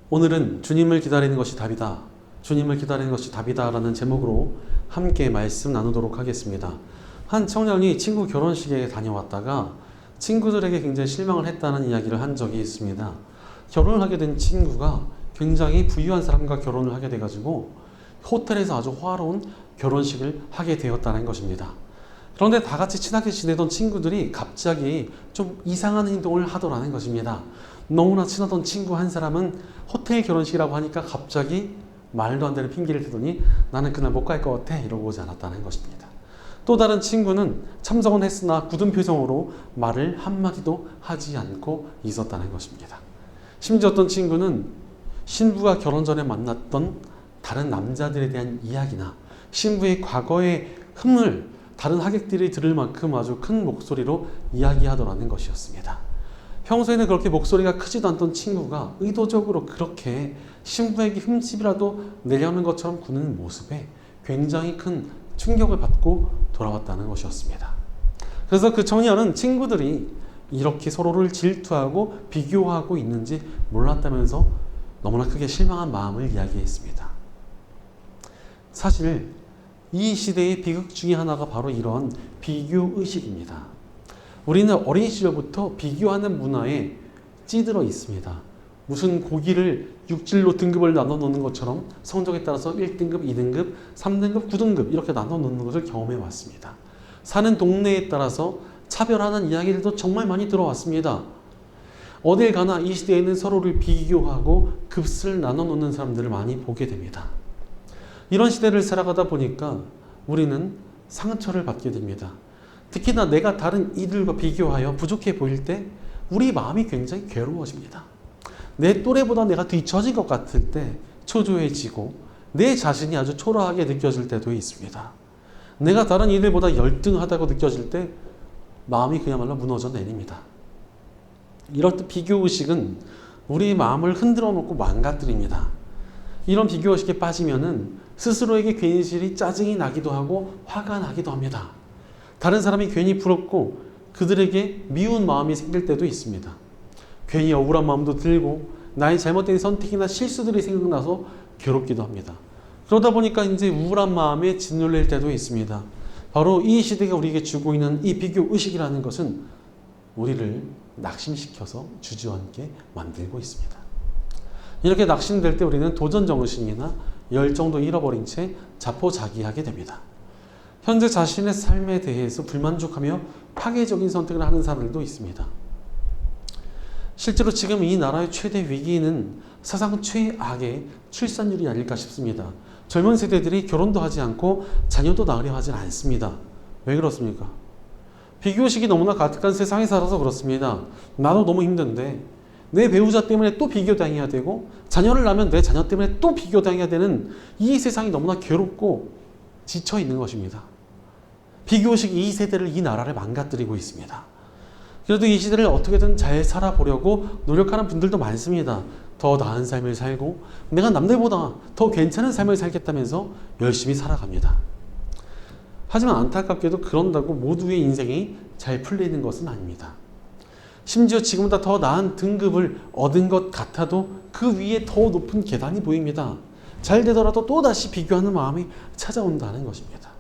오늘은 주님을 기다리는 것이 답이다. 주님을 기다리는 것이 답이다 라는 제목으로 함께 말씀 나누도록 하겠습니다. 한 청년이 친구 결혼식에 다녀왔다가 친구들에게 굉장히 실망을 했다는 이야기를 한 적이 있습니다. 결혼을 하게 된 친구가 굉장히 부유한 사람과 결혼을 하게 돼가지고 호텔에서 아주 화려한 결혼식을 하게 되었다는 것입니다. 그런데 다 같이 친하게 지내던 친구들이 갑자기 좀 이상한 행동을 하더라는 것입니다. 너무나 친하던 친구 한 사람은 호텔 결혼식이라고 하니까 갑자기 말도 안 되는 핑계를 대더니 나는 그날 못 갈 것 같아 이러고 오지 않았다는 것입니다. 또 다른 친구는 참석은 했으나 굳은 표정으로 말을 한마디도 하지 않고 있었다는 것입니다. 심지어 어떤 친구는 신부가 결혼 전에 만났던 다른 남자들에 대한 이야기나 신부의 과거의 흠을 다른 하객들이 들을 만큼 아주 큰 목소리로 이야기하더라는 것이었습니다. 평소에는 그렇게 목소리가 크지도 않던 친구가 의도적으로 그렇게 신부에게 흠집이라도 내려는 것처럼 구는 모습에 굉장히 큰 충격을 받고 돌아왔다는 것이었습니다. 그래서 그 청년은 친구들이 이렇게 서로를 질투하고 비교하고 있는지 몰랐다면서 너무나 크게 실망한 마음을 이야기했습니다. 사실 이 시대의 비극 중에 하나가 바로 이런 비교의식입니다. 우리는 어린 시절부터 비교하는 문화에 찌들어 있습니다. 무슨 고기를 육질로 등급을 나눠 놓는 것처럼 성적에 따라서 1등급, 2등급, 3등급, 9등급 이렇게 나눠 놓는 것을 경험해 왔습니다. 사는 동네에 따라서 차별하는 이야기들도 정말 많이 들어왔습니다. 어딜 가나 이 시대에는 서로를 비교하고 급수를 나눠 놓는 사람들을 많이 보게 됩니다. 이런 시대를 살아가다 보니까 우리는 상처를 받게 됩니다. 특히나 내가 다른 이들과 비교하여 부족해 보일 때 우리 마음이 굉장히 괴로워집니다. 내 또래보다 내가 뒤처진 것 같을 때 초조해지고 내 자신이 아주 초라하게 느껴질 때도 있습니다. 내가 다른 이들보다 열등하다고 느껴질 때 마음이 그야말로 무너져 내립니다. 이럴 때 비교의식은 우리 마음을 흔들어 놓고 망가뜨립니다. 이런 비교의식에 빠지면은 스스로에게 괜시리 짜증이 나기도 하고 화가 나기도 합니다. 다른 사람이 괜히 부럽고 그들에게 미운 마음이 생길 때도 있습니다. 괜히 억울한 마음도 들고 나의 잘못된 선택이나 실수들이 생각나서 괴롭기도 합니다. 그러다 보니까 이제 우울한 마음에 짓눌릴 때도 있습니다. 바로 이 시대가 우리에게 주고 있는 이 비교의식이라는 것은 우리를 낙심시켜서 주저앉게 만들고 있습니다. 이렇게 낙심될 때 우리는 도전정신이나 열정도 잃어버린 채 자포자기하게 됩니다. 현재 자신의 삶에 대해서 불만족하며 파괴적인 선택을 하는 사람들도 있습니다. 실제로 지금 이 나라의 최대 위기는 사상 최악의 출산율이 아닐까 싶습니다. 젊은 세대들이 결혼도 하지 않고 자녀도 낳으려 하지 않습니다. 왜 그렇습니까? 비교의식이 너무나 가득한 세상에 살아서 그렇습니다. 나도 너무 힘든데 내 배우자 때문에 또 비교당해야 되고 자녀를 낳으면 내 자녀 때문에 또 비교당해야 되는 이 세상이 너무나 괴롭고 지쳐 있는 것입니다. 비교의식이 이 세대를, 이 나라를 망가뜨리고 있습니다. 그래도 이 시대를 어떻게든 잘 살아보려고 노력하는 분들도 많습니다. 더 나은 삶을 살고 내가 남들보다 더 괜찮은 삶을 살겠다면서 열심히 살아갑니다. 하지만 안타깝게도 그런다고 모두의 인생이 잘 풀리는 것은 아닙니다. 심지어 지금보다 더 나은 등급을 얻은 것 같아도 그 위에 더 높은 계단이 보입니다. 잘 되더라도 또다시 비교하는 마음이 찾아온다는 것입니다.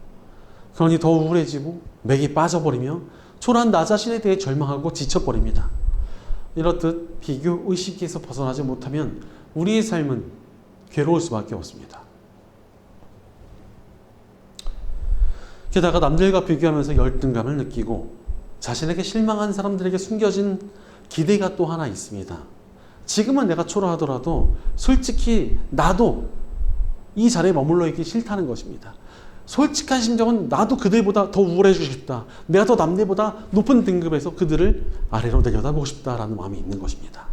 그러니 더 우울해지고 맥이 빠져버리며 초라한 나 자신에 대해 절망하고 지쳐버립니다. 이렇듯 비교의식에서 벗어나지 못하면 우리의 삶은 괴로울 수밖에 없습니다. 게다가 남들과 비교하면서 열등감을 느끼고 자신에게 실망한 사람들에게 숨겨진 기대가 또 하나 있습니다. 지금은 내가 초라하더라도 솔직히 나도 이 자리에 머물러 있기 싫다는 것입니다. 솔직한 심정은 나도 그들보다 더 우울해지고 싶다. 내가 더 남들보다 높은 등급에서 그들을 아래로 내려다보고 싶다라는 마음이 있는 것입니다.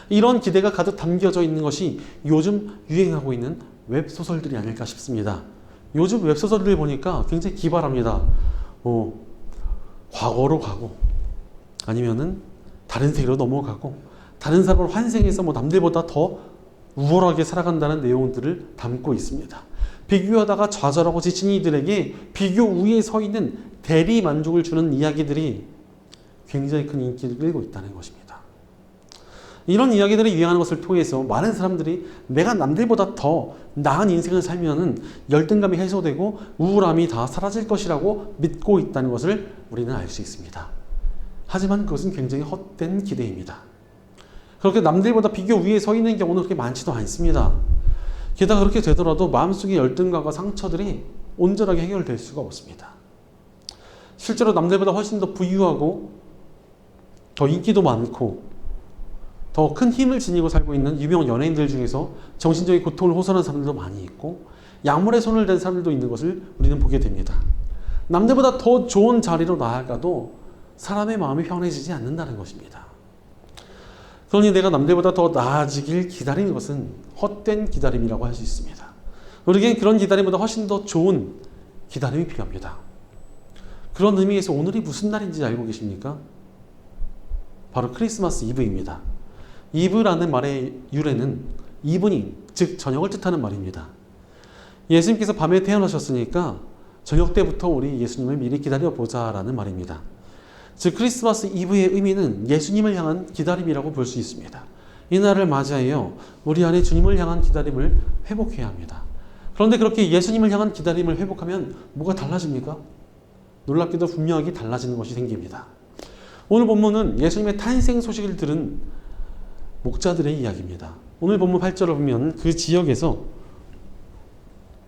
이런 기대가 가득 담겨져 있는 것이 요즘 유행하고 있는 웹소설들이 아닐까 싶습니다. 요즘 웹소설들 보니까 굉장히 기발합니다. 과거로 가고 아니면은 다른 세계로 넘어가고 다른 사람을 환생해서 남들보다 더 우월하게 살아간다는 내용들을 담고 있습니다. 비교하다가 좌절하고 지친 이들에게 비교 위에 서 있는 대리 만족을 주는 이야기들이 굉장히 큰 인기를 끌고 있다는 것입니다. 이런 이야기들을 유행하는 것을 통해서 많은 사람들이 내가 남들보다 더 나은 인생을 살면은 열등감이 해소되고 우울함이 다 사라질 것이라고 믿고 있다는 것을 우리는 알 수 있습니다. 하지만 그것은 굉장히 헛된 기대입니다. 그렇게 남들보다 비교 위에 서 있는 경우는 그렇게 많지도 않습니다. 게다가 그렇게 되더라도 마음속의 열등감과 상처들이 온전하게 해결될 수가 없습니다. 실제로 남들보다 훨씬 더 부유하고 더 인기도 많고 더 큰 힘을 지니고 살고 있는 유명 연예인들 중에서 정신적인 고통을 호소하는 사람들도 많이 있고 약물에 손을 댄 사람들도 있는 것을 우리는 보게 됩니다. 남들보다 더 좋은 자리로 나아가도 사람의 마음이 편해지지 않는다는 것입니다. 그러니 내가 남들보다 더 나아지길 기다리는 것은 헛된 기다림이라고 할 수 있습니다. 우리에겐 그런 기다림보다 훨씬 더 좋은 기다림이 필요합니다. 그런 의미에서 오늘이 무슨 날인지 알고 계십니까? 바로 크리스마스 이브입니다. 이브라는 말의 유래는 이브닝, 즉 저녁을 뜻하는 말입니다. 예수님께서 밤에 태어나셨으니까 저녁 때부터 우리 예수님을 미리 기다려보자 라는 말입니다. 즉 크리스마스 이브의 의미는 예수님을 향한 기다림이라고 볼 수 있습니다. 이 날을 맞이하여 우리 안에 주님을 향한 기다림을 회복해야 합니다. 그런데 그렇게 예수님을 향한 기다림을 회복하면 뭐가 달라집니까? 놀랍게도 분명하게 달라지는 것이 생깁니다. 오늘 본문은 예수님의 탄생 소식을 들은 목자들의 이야기입니다. 오늘 본문 8절을 보면 그 지역에서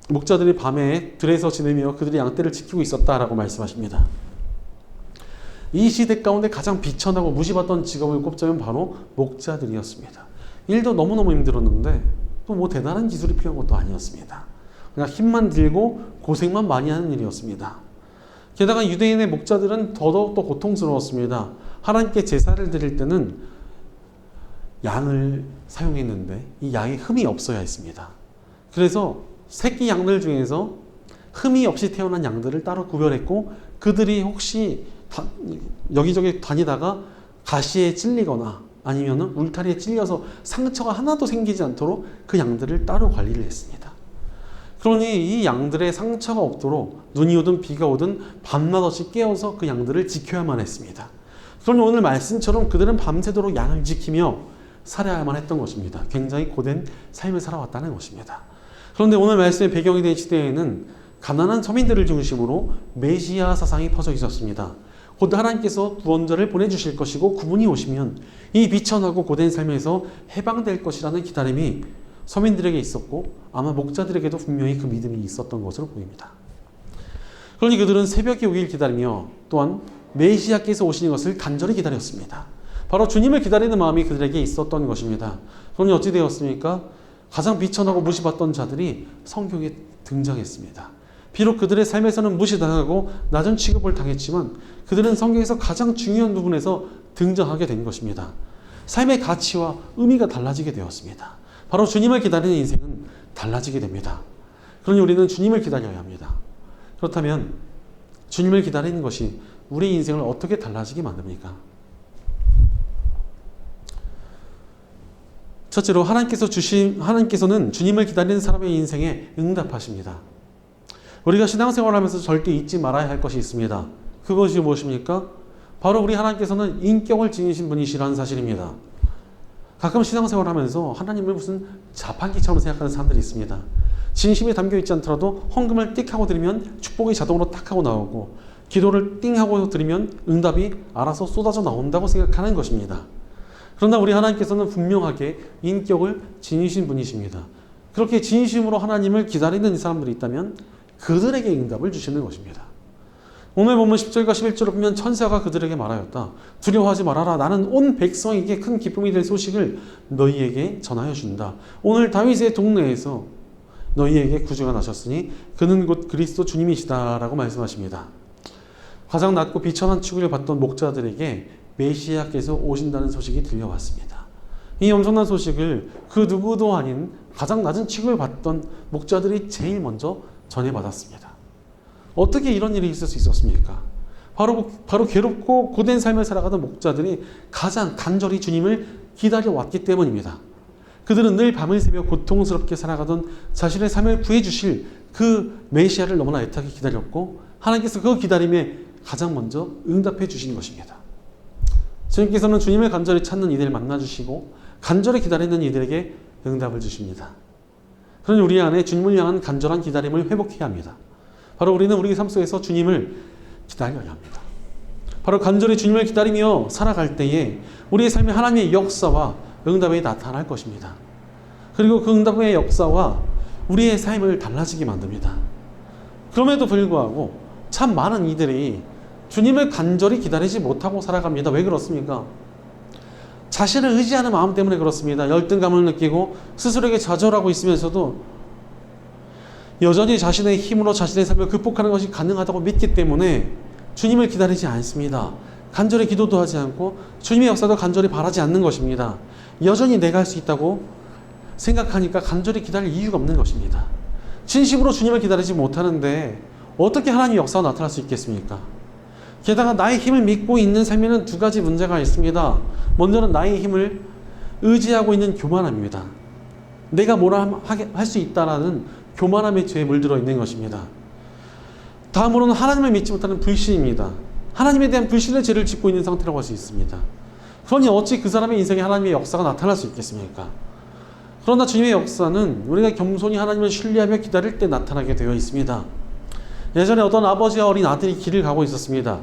목자들이 밤에 들에서 지내며 그들의 양떼를 지키고 있었다라고 말씀하십니다. 이 시대 가운데 가장 비천하고 무시받던 직업을 꼽자면 바로 목자들이었습니다. 일도 너무너무 힘들었는데 또 뭐 대단한 기술이 필요한 것도 아니었습니다. 그냥 힘만 들고 고생만 많이 하는 일이었습니다. 게다가 유대인의 목자들은 더더욱 더 고통스러웠습니다. 하나님께 제사를 드릴 때는 양을 사용했는데 이 양에 흠이 없어야 했습니다. 그래서 새끼 양들 중에서 흠이 없이 태어난 양들을 따로 구별했고 그들이 혹시 여기저기 다니다가 가시에 찔리거나 아니면 울타리에 찔려서 상처가 하나도 생기지 않도록 그 양들을 따로 관리를 했습니다. 그러니 이 양들의 상처가 없도록 눈이 오든 비가 오든 밤낮 없이 깨어서 그 양들을 지켜야만 했습니다. 그러니 오늘 말씀처럼 그들은 밤새도록 양을 지키며 살아야만 했던 것입니다. 굉장히 고된 삶을 살아왔다는 것입니다. 그런데 오늘 말씀의 배경이 된 시대에는 가난한 서민들을 중심으로 메시아 사상이 퍼져 있었습니다. 곧 하나님께서 구원자를 보내주실 것이고 그분이 오시면 이 비천하고 고된 삶에서 해방될 것이라는 기다림이 서민들에게 있었고 아마 목자들에게도 분명히 그 믿음이 있었던 것으로 보입니다. 그러니 그들은 새벽에 오길 기다리며 또한 메시아께서 오시는 것을 간절히 기다렸습니다. 바로 주님을 기다리는 마음이 그들에게 있었던 것입니다. 그러니 어찌 되었습니까? 가장 비천하고 무시받던 자들이 성경에 등장했습니다. 비록 그들의 삶에서는 무시당하고 낮은 취급을 당했지만 그들은 성경에서 가장 중요한 부분에서 등장하게 된 것입니다. 삶의 가치와 의미가 달라지게 되었습니다. 바로 주님을 기다리는 인생은 달라지게 됩니다. 그러니 우리는 주님을 기다려야 합니다. 그렇다면 주님을 기다리는 것이 우리 인생을 어떻게 달라지게 만듭니까? 첫째로 하나님께서는 주님을 기다리는 사람의 인생에 응답하십니다. 우리가 신앙생활하면서 절대 잊지 말아야 할 것이 있습니다. 그것이 무엇입니까? 바로 우리 하나님께서는 인격을 지니신 분이시라는 사실입니다. 가끔 신앙생활하면서 하나님을 무슨 자판기처럼 생각하는 사람들이 있습니다. 진심이 담겨있지 않더라도 헌금을 띡 하고 드리면 축복이 자동으로 딱 하고 나오고 기도를 띵 하고 드리면 응답이 알아서 쏟아져 나온다고 생각하는 것입니다. 그러나 우리 하나님께서는 분명하게 인격을 지니신 분이십니다. 그렇게 진심으로 하나님을 기다리는 사람들이 있다면 그들에게 응답을 주시는 것입니다. 오늘 보면 10절과 11절을 보면 천사가 그들에게 말하였다. 두려워하지 말아라. 나는 온 백성에게 큰 기쁨이 될 소식을 너희에게 전하여 준다. 오늘 다윗의 동네에서 너희에게 구주가 나셨으니 그는 곧 그리스도 주님이시다라고 말씀하십니다. 가장 낮고 비천한 취급을 받던 목자들에게 메시아께서 오신다는 소식이 들려왔습니다. 이 엄청난 소식을 그 누구도 아닌 가장 낮은 취급을 받던 목자들이 제일 먼저 전해받았습니다. 어떻게 이런 일이 있을 수 있었습니까? 바로 괴롭고 고된 삶을 살아가던 목자들이 가장 간절히 주님을 기다려왔기 때문입니다. 그들은 늘 밤을 새며 고통스럽게 살아가던 자신의 삶을 구해주실 그 메시아를 너무나 애타게 기다렸고 하나님께서 그 기다림에 가장 먼저 응답해 주신 것입니다. 주님께서는 주님을 간절히 찾는 이들을 만나주시고 간절히 기다리는 이들에게 응답을 주십니다. 그러니 우리 안에 주님을 향한 간절한 기다림을 회복해야 합니다. 바로 우리는 우리 삶 속에서 주님을 기다려야 합니다. 바로 간절히 주님을 기다리며 살아갈 때에 우리의 삶에 하나님의 역사와 응답이 나타날 것입니다. 그리고 그 응답의 역사와 우리의 삶을 달라지게 만듭니다. 그럼에도 불구하고 참 많은 이들이 주님을 간절히 기다리지 못하고 살아갑니다. 왜 그렇습니까? 자신을 의지하는 마음 때문에 그렇습니다. 열등감을 느끼고 스스로에게 좌절하고 있으면서도 여전히 자신의 힘으로 자신의 삶을 극복하는 것이 가능하다고 믿기 때문에 주님을 기다리지 않습니다. 간절히 기도도 하지 않고 주님의 역사도 간절히 바라지 않는 것입니다. 여전히 내가 할 수 있다고 생각하니까 간절히 기다릴 이유가 없는 것입니다. 진심으로 주님을 기다리지 못하는데 어떻게 하나님의 역사가 나타날 수 있겠습니까? 게다가 나의 힘을 믿고 있는 삶에는 두 가지 문제가 있습니다. 먼저는 나의 힘을 의지하고 있는 교만함입니다. 내가 뭐라 할 수 있다라는 교만함의 죄에 물들어 있는 것입니다. 다음으로는 하나님을 믿지 못하는 불신입니다. 하나님에 대한 불신의 죄를 짓고 있는 상태라고 할 수 있습니다. 그러니 어찌 그 사람의 인생에 하나님의 역사가 나타날 수 있겠습니까? 그러나 주님의 역사는 우리가 겸손히 하나님을 신뢰하며 기다릴 때 나타나게 되어 있습니다. 예전에 어떤 아버지와 어린 아들이 길을 가고 있었습니다.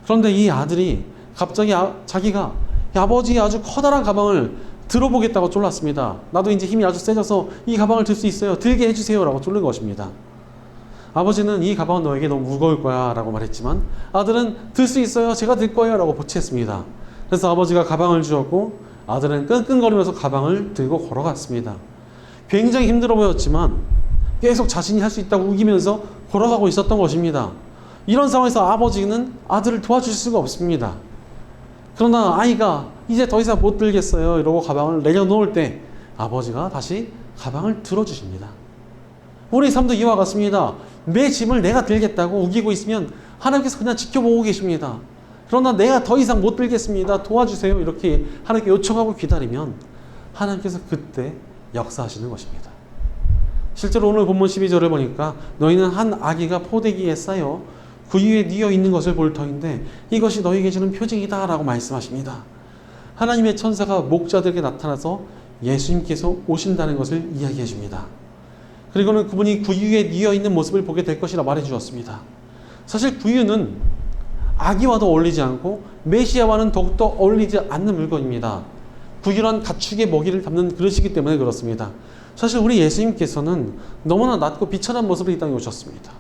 그런데 이 아들이 갑자기 자기가 아버지의 아주 커다란 가방을 들어보겠다고 쫄랐습니다. 나도 이제 힘이 아주 세져서 이 가방을 들 수 있어요. 들게 해주세요 라고 쫄른 것입니다. 아버지는 이 가방은 너에게 너무 무거울 거야 라고 말했지만 아들은 들 수 있어요. 제가 들 거예요 라고 보채했습니다. 그래서 아버지가 가방을 주었고 아들은 끙끙거리면서 가방을 들고 걸어갔습니다. 굉장히 힘들어 보였지만 계속 자신이 할 수 있다고 우기면서 걸어가고 있었던 것입니다. 이런 상황에서 아버지는 아들을 도와줄 수가 없습니다. 그러나 아이가 이제 더 이상 못 들겠어요 이러고 가방을 내려놓을 때 아버지가 다시 가방을 들어주십니다. 우리 삶도 이와 같습니다. 내 짐을 내가 들겠다고 우기고 있으면 하나님께서 그냥 지켜보고 계십니다. 그러나 내가 더 이상 못 들겠습니다. 도와주세요. 이렇게 하나님께 요청하고 기다리면 하나님께서 그때 역사하시는 것입니다. 실제로 오늘 본문 12절을 보니까 너희는 한 아기가 포대기에 쌓여 구유에 뉘어 있는 것을 볼 터인데 이것이 너희에게 주는 표징이다 라고 말씀하십니다. 하나님의 천사가 목자들에게 나타나서 예수님께서 오신다는 것을 이야기해 줍니다. 그리고는 그분이 구유에 뉘어 있는 모습을 보게 될 것이라 말해 주었습니다. 사실 구유는 아기와도 어울리지 않고 메시아와는 더욱더 어울리지 않는 물건입니다. 구유란 가축의 먹이를 담는 그릇이기 때문에 그렇습니다. 사실 우리 예수님께서는 너무나 낮고 비천한 모습으로 이 땅에 오셨습니다.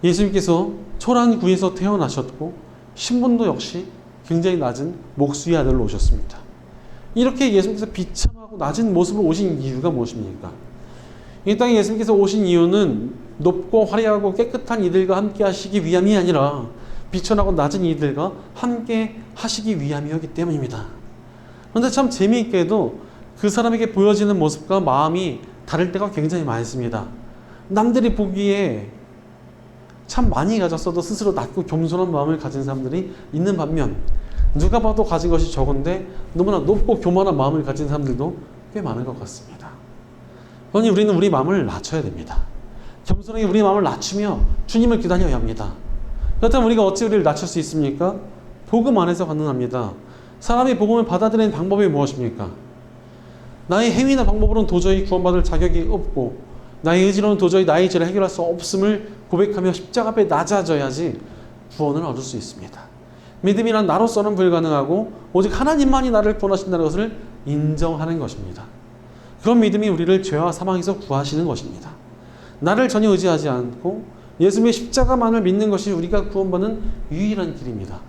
예수님께서 초라한 구에서 태어나셨고 신분도 역시 굉장히 낮은 목수의 아들로 오셨습니다. 이렇게 예수님께서 비참하고 낮은 모습으로 오신 이유가 무엇입니까? 이 땅에 예수님께서 오신 이유는 높고 화려하고 깨끗한 이들과 함께 하시기 위함이 아니라 비천하고 낮은 이들과 함께 하시기 위함이었기 때문입니다. 그런데 참 재미있게도 그 사람에게 보여지는 모습과 마음이 다를 때가 굉장히 많습니다. 남들이 보기에 참 많이 가졌어도 스스로 낮고 겸손한 마음을 가진 사람들이 있는 반면 누가 봐도 가진 것이 적은데 너무나 높고 교만한 마음을 가진 사람들도 꽤 많은 것 같습니다. 그러니 우리는 우리 마음을 낮춰야 됩니다. 겸손하게 우리 마음을 낮추며 주님을 기다려야 합니다. 그렇다면 우리가 어찌 우리를 낮출 수 있습니까? 복음 안에서 가능합니다. 사람이 복음을 받아들이는 방법이 무엇입니까? 나의 행위나 방법으로는 도저히 구원받을 자격이 없고 나의 의지로는 도저히 나의 죄를 해결할 수 없음을 고백하며 십자가 앞에 낮아져야지 구원을 얻을 수 있습니다. 믿음이란 나로서는 불가능하고 오직 하나님만이 나를 구원하신다는 것을 인정하는 것입니다. 그런 믿음이 우리를 죄와 사망에서 구하시는 것입니다. 나를 전혀 의지하지 않고 예수님의 십자가만을 믿는 것이 우리가 구원받는 유일한 길입니다.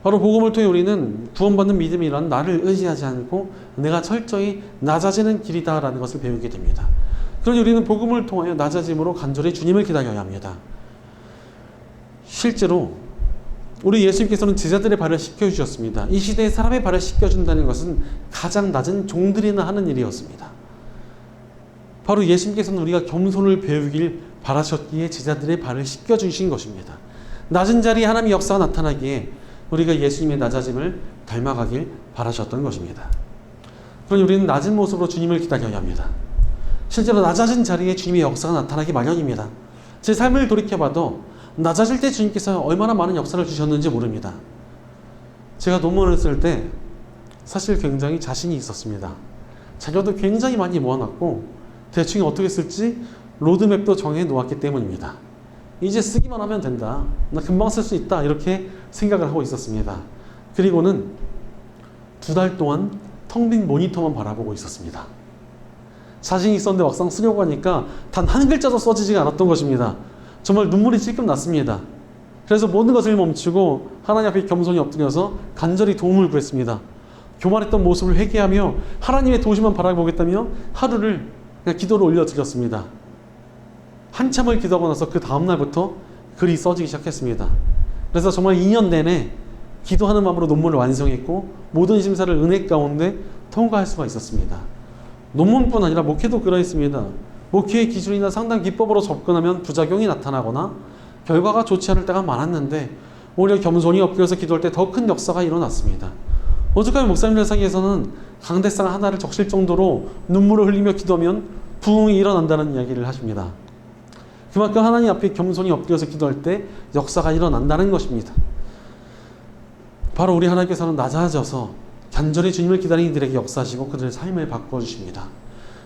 바로 복음을 통해 우리는 구원받는 믿음이란 나를 의지하지 않고 내가 철저히 낮아지는 길이다라는 것을 배우게 됩니다. 그러니 우리는 복음을 통하여 낮아짐으로 간절히 주님을 기다려야 합니다. 실제로 우리 예수님께서는 제자들의 발을 씻겨주셨습니다. 이 시대에 사람의 발을 씻겨준다는 것은 가장 낮은 종들이나 하는 일이었습니다. 바로 예수님께서는 우리가 겸손을 배우길 바라셨기에 제자들의 발을 씻겨주신 것입니다. 낮은 자리에 하나님의 역사가 나타나기에 우리가 예수님의 낮아짐을 닮아가길 바라셨던 것입니다. 그러니 우리는 낮은 모습으로 주님을 기다려야 합니다. 실제로 낮아진 자리에 주님의 역사가 나타나기 마련입니다. 제 삶을 돌이켜봐도 낮아질 때 주님께서 얼마나 많은 역사를 주셨는지 모릅니다. 제가 논문을 쓸 때 사실 굉장히 자신이 있었습니다. 자료도 굉장히 많이 모아놨고 대충 어떻게 쓸지 로드맵도 정해 놓았기 때문입니다. 이제 쓰기만 하면 된다. 나 금방 쓸 수 있다. 이렇게 생각을 하고 있었습니다. 그리고는 2달 동안 텅 빈 모니터만 바라보고 있었습니다. 자신이 있었는데 막상 쓰려고 하니까 단 한 글자도 써지지가 않았던 것입니다. 정말 눈물이 찔끔 났습니다. 그래서 모든 것을 멈추고 하나님 앞에 겸손히 엎드려서 간절히 도움을 구했습니다. 교만했던 모습을 회개하며 하나님의 도우심만 바라보겠다며 하루를 그냥 기도로 올려드렸습니다. 한참을 기도하고 나서 그 다음날부터 글이 써지기 시작했습니다. 그래서 정말 2년 내내 기도하는 마음으로 논문을 완성했고 모든 심사를 은혜 가운데 통과할 수가 있었습니다. 논문뿐 아니라 목회도 그러했습니다. 목회의 기술이나 상담 기법으로 접근하면 부작용이 나타나거나 결과가 좋지 않을 때가 많았는데 오히려 겸손히 엎드려서 기도할 때 더 큰 역사가 일어났습니다. 오죽하면 목사님들 사이에서는 강대상 하나를 적실 정도로 눈물을 흘리며 기도하면 부흥이 일어난다는 이야기를 하십니다. 그만큼 하나님 앞에 겸손히 엎드려서 기도할 때 역사가 일어난다는 것입니다. 바로 우리 하나님께서는 낮아져서 간절히 주님을 기다리는 이들에게 역사하시고 그들의 삶을 바꿔주십니다.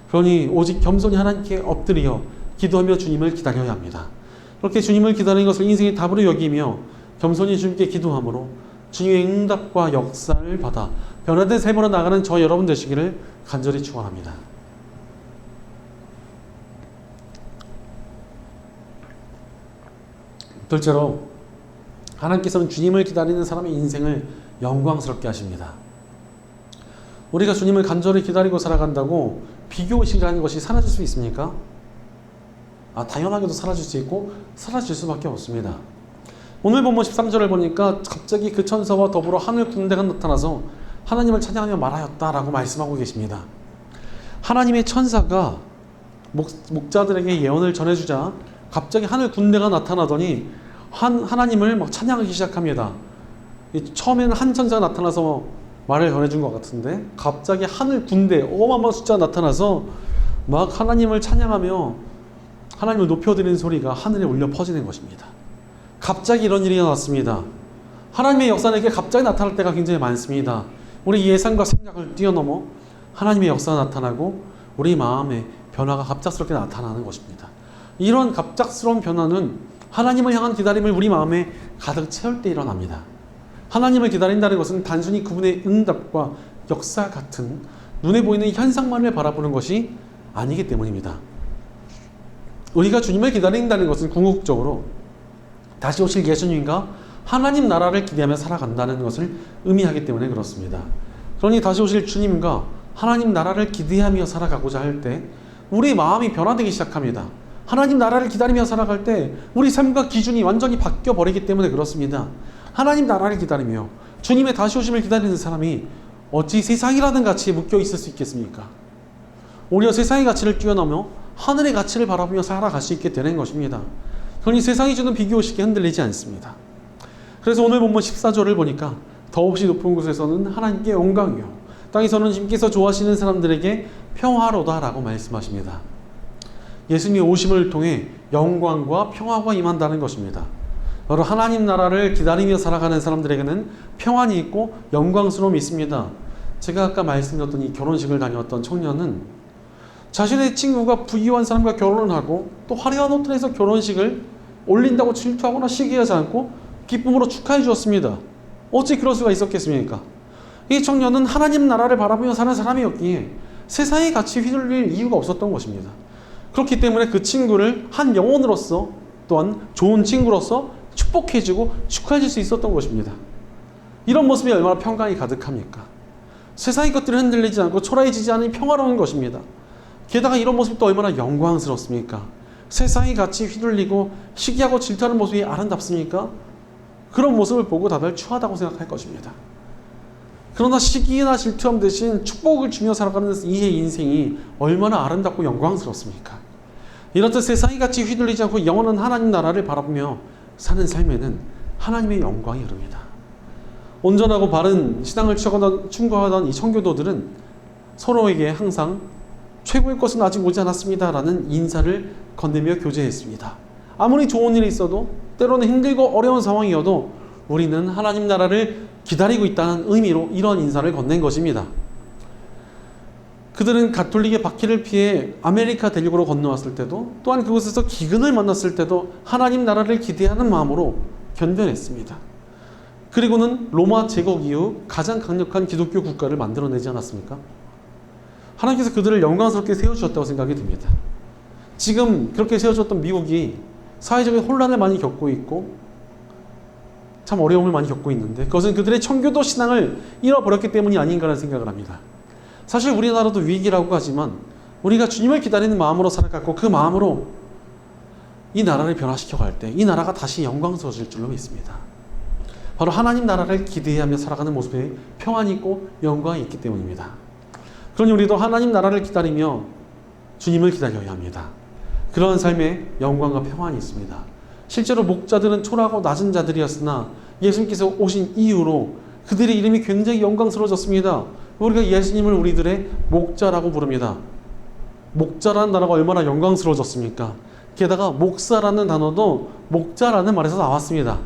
그러니 오직 겸손히 하나님께 엎드려 기도하며 주님을 기다려야 합니다. 그렇게 주님을 기다리는 것을 인생의 답으로 여기며 겸손히 주님께 기도함으로 주님의 응답과 역사를 받아 변화된 삶으로 나가는 저 여러분 되시기를 간절히 축원합니다. 둘째로 하나님께서는 주님을 기다리는 사람의 인생을 영광스럽게 하십니다. 우리가 주님을 간절히 기다리고 살아간다고 비교의식이라는 것이 사라질 수 있습니까? 당연하게도 사라질 수 있고 사라질 수밖에 없습니다. 오늘 본문 13절을 보니까 갑자기 그 천사와 더불어 하늘 군대가 나타나서 하나님을 찬양하며 말하였다라고 말씀하고 계십니다. 하나님의 천사가 목자들에게 예언을 전해주자 갑자기 하늘 군대가 나타나더니 하나님을 막 찬양하기 시작합니다. 처음에는 한 천사가 나타나서 말을 전해준 것 같은데 갑자기 하늘 군대 어마어마한 숫자가 나타나서 막 하나님을 찬양하며 하나님을 높여드리는 소리가 하늘에 울려 퍼지는 것입니다. 갑자기 이런 일이 일어났습니다. 하나님의 역사는 이렇게 갑자기 나타날 때가 굉장히 많습니다. 우리 예상과 생각을 뛰어넘어 하나님의 역사가 나타나고 우리 마음에 변화가 갑작스럽게 나타나는 것입니다. 이런 갑작스러운 변화는 하나님을 향한 기다림을 우리 마음에 가득 채울 때 일어납니다. 하나님을 기다린다는 것은 단순히 그분의 응답과 역사 같은 눈에 보이는 현상만을 바라보는 것이 아니기 때문입니다. 우리가 주님을 기다린다는 것은 궁극적으로 다시 오실 예수님과 하나님 나라를 기대하며 살아간다는 것을 의미하기 때문에 그렇습니다. 그러니 다시 오실 주님과 하나님 나라를 기대하며 살아가고자 할 때 우리 마음이 변화되기 시작합니다. 하나님 나라를 기다리며 살아갈 때 우리 삶과 기준이 완전히 바뀌어버리기 때문에 그렇습니다. 하나님 나라를 기다리며 주님의 다시 오심을 기다리는 사람이 어찌 세상이라는 가치에 묶여 있을 수 있겠습니까? 오히려 세상의 가치를 뛰어넘어 하늘의 가치를 바라보며 살아갈 수 있게 되는 것입니다. 그러니 세상이 주는 비교의식에 흔들리지 않습니다. 그래서 오늘 본문 14절을 보니까 더없이 높은 곳에서는 하나님께 영광이요 땅에서는 주님께서 좋아하시는 사람들에게 평화로다 라고 말씀하십니다. 예수님의 오심을 통해 영광과 평화가 임한다는 것입니다. 바로 하나님 나라를 기다리며 살아가는 사람들에게는 평안이 있고 영광스러움이 있습니다. 제가 아까 말씀드렸던 이 결혼식을 다녀왔던 청년은 자신의 친구가 부유한 사람과 결혼을 하고 또 화려한 호텔에서 결혼식을 올린다고 질투하거나 시기하지 않고 기쁨으로 축하해 주었습니다. 어찌 그럴 수가 있었겠습니까? 이 청년은 하나님 나라를 바라보며 사는 사람이었기에 세상의 가치에 휘둘릴 이유가 없었던 것입니다. 그렇기 때문에 그 친구를 한 영혼으로서 또한 좋은 친구로서 축복해주고 축하해줄 수 있었던 것입니다. 이런 모습이 얼마나 평강이 가득합니까? 세상의 것들을 흔들리지 않고 초라해지지 않은 평화로운 것입니다. 게다가 이런 모습이 또 얼마나 영광스럽습니까? 세상의 가치에 휘둘리고 시기하고 질투하는 모습이 아름답습니까? 그런 모습을 보고 다들 추하다고 생각할 것입니다. 그러나 시기나 질투함 대신 축복을 주며 살아가는 이의 인생이 얼마나 아름답고 영광스럽습니까? 이렇듯 세상의 가치에 휘둘리지 않고 영원한 하나님 나라를 바라보며 사는 삶에는 하나님의 영광이 흐릅니다. 온전하고 바른 신앙을 추구하던 이 청교도들은 서로에게 항상 최고의 것은 아직 오지 않았습니다 라는 인사를 건네며 교제했습니다. 아무리 좋은 일이 있어도 때로는 힘들고 어려운 상황이어도 우리는 하나님 나라를 기다리고 있다는 의미로 이런 인사를 건넨 것입니다. 그들은 가톨릭의 박해를 피해 아메리카 대륙으로 건너왔을 때도, 또한 그곳에서 기근을 만났을 때도 하나님 나라를 기대하는 마음으로 견뎌냈습니다. 그리고는 로마 제국 이후 가장 강력한 기독교 국가를 만들어내지 않았습니까? 하나님께서 그들을 영광스럽게 세워주셨다고 생각이 듭니다. 지금 그렇게 세워주셨던 미국이 사회적인 혼란을 많이 겪고 있고 참 어려움을 많이 겪고 있는데, 그것은 그들의 청교도 신앙을 잃어버렸기 때문이 아닌가라는 생각을 합니다. 사실 우리나라도 위기라고 하지만 우리가 주님을 기다리는 마음으로 살아갔고 그 마음으로 이 나라를 변화시켜 갈 때 이 나라가 다시 영광스러워질 줄로 믿습니다. 바로 하나님 나라를 기대하며 살아가는 모습에 평안이 있고 영광이 있기 때문입니다. 그러니 우리도 하나님 나라를 기다리며 주님을 기다려야 합니다. 그런 삶에 영광과 평안이 있습니다. 실제로 목자들은 초라하고 낮은 자들이었으나 예수님께서 오신 이후로 그들의 이름이 굉장히 영광스러워졌습니다. 우리가 예수님을 우리들의 목자라고 부릅니다. 목자라는 단어가 얼마나 영광스러워졌습니까? 게다가 목사라는 단어도 목자라는 말에서 나왔습니다.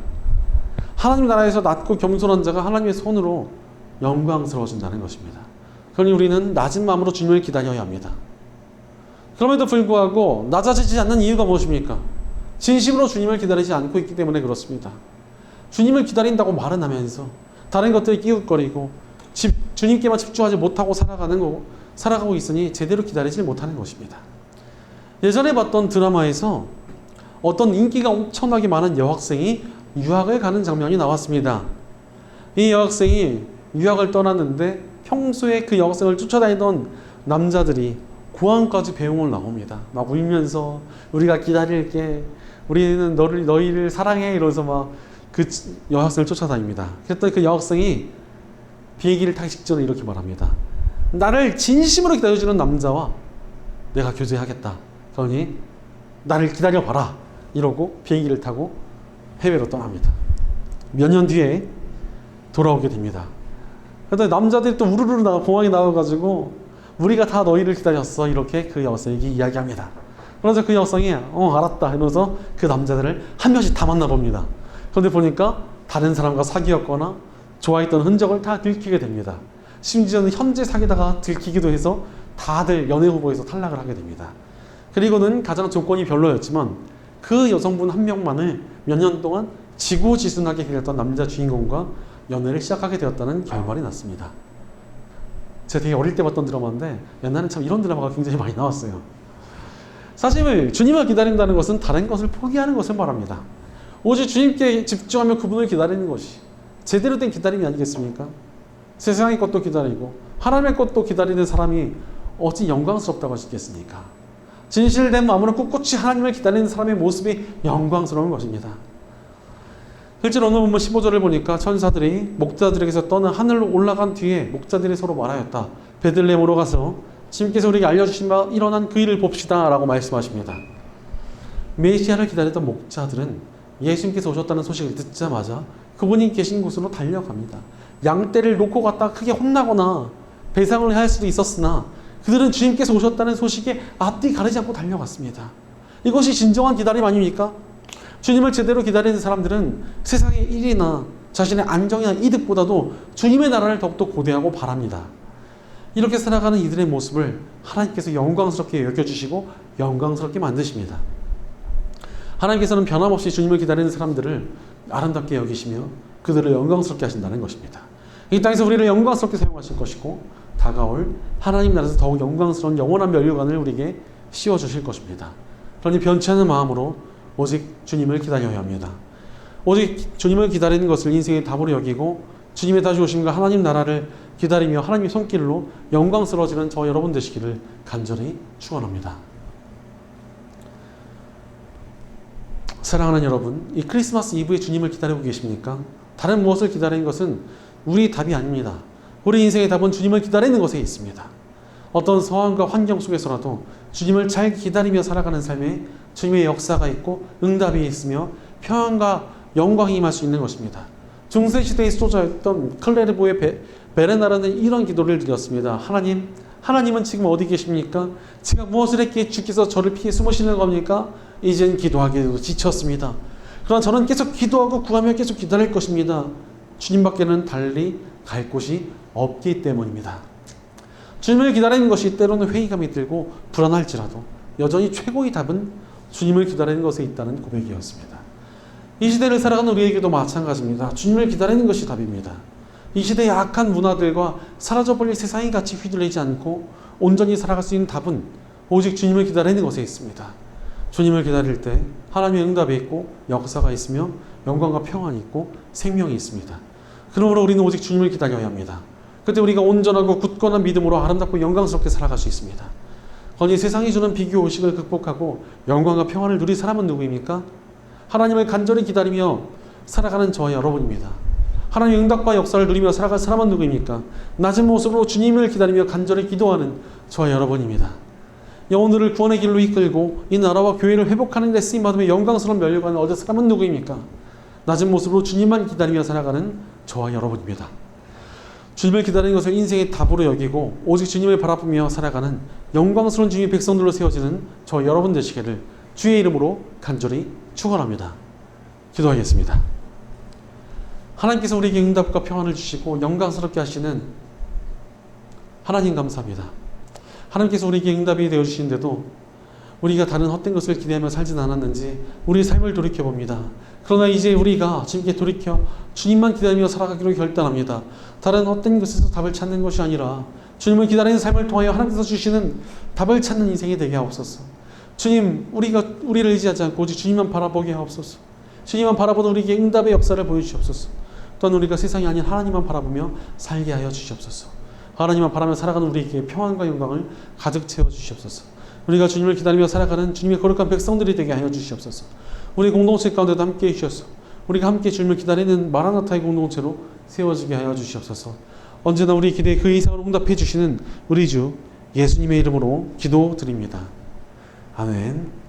하나님 나라에서 낮고 겸손한 자가 하나님의 손으로 영광스러워진다는 것입니다. 그러니 우리는 낮은 마음으로 주님을 기다려야 합니다. 그럼에도 불구하고 낮아지지 않는 이유가 무엇입니까? 진심으로 주님을 기다리지 않고 있기 때문에 그렇습니다. 주님을 기다린다고 말은 하면서 다른 것들에 끼웃거리고 주님께만 집중하지 못하고 살아가고 있으니 제대로 기다리지 못하는 것입니다. 예전에 봤던 드라마에서 어떤 인기가 엄청나게 많은 여학생이 유학을 가는 장면이 나왔습니다. 이 여학생이 유학을 떠났는데 평소에 그 여학생을 쫓아다니던 남자들이 고항까지 배웅을 나옵니다. 막 울면서 우리가 기다릴게, 우리는 너희를 사랑해, 이러면서 막 그 여학생을 쫓아다닙니다. 그랬더니 그 여학생이 비행기를 타기 직전에 이렇게 말합니다. 나를 진심으로 기다려주는 남자와 내가 교제하겠다. 그러니 나를 기다려봐라. 이러고 비행기를 타고 해외로 떠납니다. 몇 년 뒤에 돌아오게 됩니다. 그런데 남자들이 또 우르르 공항에 나와가지고 우리가 다 너희를 기다렸어. 이렇게 그 여성에게 이야기합니다. 그래서 그 여성이 알았다 이러면서 그 남자들을 한 명씩 다 만나봅니다. 그런데 보니까 다른 사람과 사귀었거나 좋아했던 흔적을 다 들키게 됩니다. 심지어는 현재 사귀다가 들키기도 해서 다들 연애 후보에서 탈락을 하게 됩니다. 그리고는 가장 조건이 별로였지만 그 여성분 한 명만을 몇 년 동안 지고지순하게 기다렸던 남자 주인공과 연애를 시작하게 되었다는 결말이 났습니다. 제가 되게 어릴 때 봤던 드라마인데 옛날엔 참 이런 드라마가 굉장히 많이 나왔어요. 사실 주님을 기다린다는 것은 다른 것을 포기하는 것을 말합니다. 오직 주님께 집중하며 그분을 기다리는 것이 제대로 된 기다림이 아니겠습니까? 세상의 것도 기다리고 하나님의 것도 기다리는 사람이 어찌 영광스럽다고 하시겠습니까? 진실된 마음으로 꿋꿋이 하나님을 기다리는 사람의 모습이 영광스러운 것입니다. 실제로 오늘 보면 15절을 보니까 천사들이 목자들에게서 떠나 하늘로 올라간 뒤에 목자들이 서로 말하였다. 베들레헴으로 가서 주님께서 우리에게 알려주신 바 일어난 그 일을 봅시다 라고 말씀하십니다. 메시아를 기다리던 목자들은 예수님께서 오셨다는 소식을 듣자마자 그분이 계신 곳으로 달려갑니다. 양떼를 놓고 갔다가 크게 혼나거나 배상을 할 수도 있었으나 그들은 주님께서 오셨다는 소식에 앞뒤 가리지 않고 달려갔습니다. 이것이 진정한 기다림 아닙니까? 주님을 제대로 기다리는 사람들은 세상의 일이나 자신의 안정이나 이득보다도 주님의 나라를 더욱더 고대하고 바랍니다. 이렇게 살아가는 이들의 모습을 하나님께서 영광스럽게 여겨주시고 영광스럽게 만드십니다. 하나님께서는 변함없이 주님을 기다리는 사람들을 아름답게 여기시며 그들을 영광스럽게 하신다는 것입니다. 이 땅에서 우리를 영광스럽게 사용하실 것이고 다가올 하나님 나라에서 더욱 영광스러운 영원한 면류관을 우리에게 씌워주실 것입니다. 그러니 변치 않은 마음으로 오직 주님을 기다려야 합니다. 오직 주님을 기다리는 것을 인생의 답으로 여기고 주님의 다시 오심과 하나님 나라를 기다리며 하나님의 손길로 영광스러워지는 저 여러분 되시기를 간절히 축원합니다. 사랑하는 여러분, 이 크리스마스 이브에 주님을 기다리고 계십니까? 다른 무엇을 기다리는 것은 우리의 답이 아닙니다. 우리 인생의 답은 주님을 기다리는 것에 있습니다. 어떤 상황과 환경 속에서라도 주님을 잘 기다리며 살아가는 삶에 주님의 역사가 있고 응답이 있으며 평안과 영광이 임할 수 있는 것입니다. 중세시대의 수도자였던 클레르보의 베레나라는 이런 기도를 드렸습니다. 하나님은 지금 어디 계십니까? 제가 무엇을 했기에 주께서 저를 피해 숨으시는 겁니까? 이젠 기도하기에도 지쳤습니다. 그러나 저는 계속 기도하고 구하며 계속 기다릴 것입니다. 주님밖에는 달리 갈 곳이 없기 때문입니다. 주님을 기다리는 것이 때로는 회의감이 들고 불안할지라도 여전히 최고의 답은 주님을 기다리는 것에 있다는 고백이었습니다. 이 시대를 살아가는 우리에게도 마찬가지입니다. 주님을 기다리는 것이 답입니다. 이 시대의 악한 문화들과 사라져버릴 세상의 가치 휘둘리지 않고 온전히 살아갈 수 있는 답은 오직 주님을 기다리는 것에 있습니다. 주님을 기다릴 때 하나님의 응답이 있고 역사가 있으며 영광과 평안이 있고 생명이 있습니다. 그러므로 우리는 오직 주님을 기다려야 합니다. 그때 우리가 온전하고 굳건한 믿음으로 아름답고 영광스럽게 살아갈 수 있습니다. 거기 세상이 주는 비교 의식을 극복하고 영광과 평안을 누릴 사람은 누구입니까? 하나님을 간절히 기다리며 살아가는 저와 여러분입니다. 하나님의 응답과 역사를 누리며 살아갈 사람은 누구입니까? 낮은 모습으로 주님을 기다리며 간절히 기도하는 저와 여러분입니다. 영혼들을 구원의 길로 이끌고 이 나라와 교회를 회복하는 데 쓰임받으며 영광스러운 멸류관을 얻을 사람은 누구입니까? 낮은 모습으로 주님만 기다리며 살아가는 저와 여러분입니다. 주님을 기다리는 것을 인생의 답으로 여기고 오직 주님을 바라보며 살아가는 영광스러운 주님의 백성들로 세워지는 저와 여러분 되시기를 주의 이름으로 간절히 축원합니다. 기도하겠습니다. 하나님께서 우리에게 응답과 평안을 주시고 영광스럽게 하시는 하나님 감사합니다. 하나님께서 우리에게 응답이 되어주시는데도 우리가 다른 헛된 것을 기대하며 살진 않았는지 우리의 삶을 돌이켜봅니다. 그러나 이제 우리가 주님께 돌이켜 주님만 기다리며 살아가기로 결단합니다. 다른 헛된 것에서 답을 찾는 것이 아니라 주님을 기다리는 삶을 통하여 하나님께서 주시는 답을 찾는 인생이 되게 하옵소서. 주님, 우리가 우리를 의지하지 않고 오직 주님만 바라보게 하옵소서. 주님만 바라보는 우리에게 응답의 역사를 보여주시옵소서. 또한 우리가 세상이 아닌 하나님만 바라보며 살게 하여 주시옵소서. 하나님만 바라며 살아가는 우리에게 평안과 영광을 가득 채워 주시옵소서. 우리가 주님을 기다리며 살아가는 주님의 거룩한 백성들이 되게 하여 주시옵소서. 우리 공동체 가운데도 함께 해주셔서 우리가 함께 주님을 기다리는 마라나타의 공동체로 세워지게 하여 주시옵소서. 언제나 우리 기대에 그 이상으로 응답해 주시는 우리 주 예수님의 이름으로 기도드립니다. 아멘.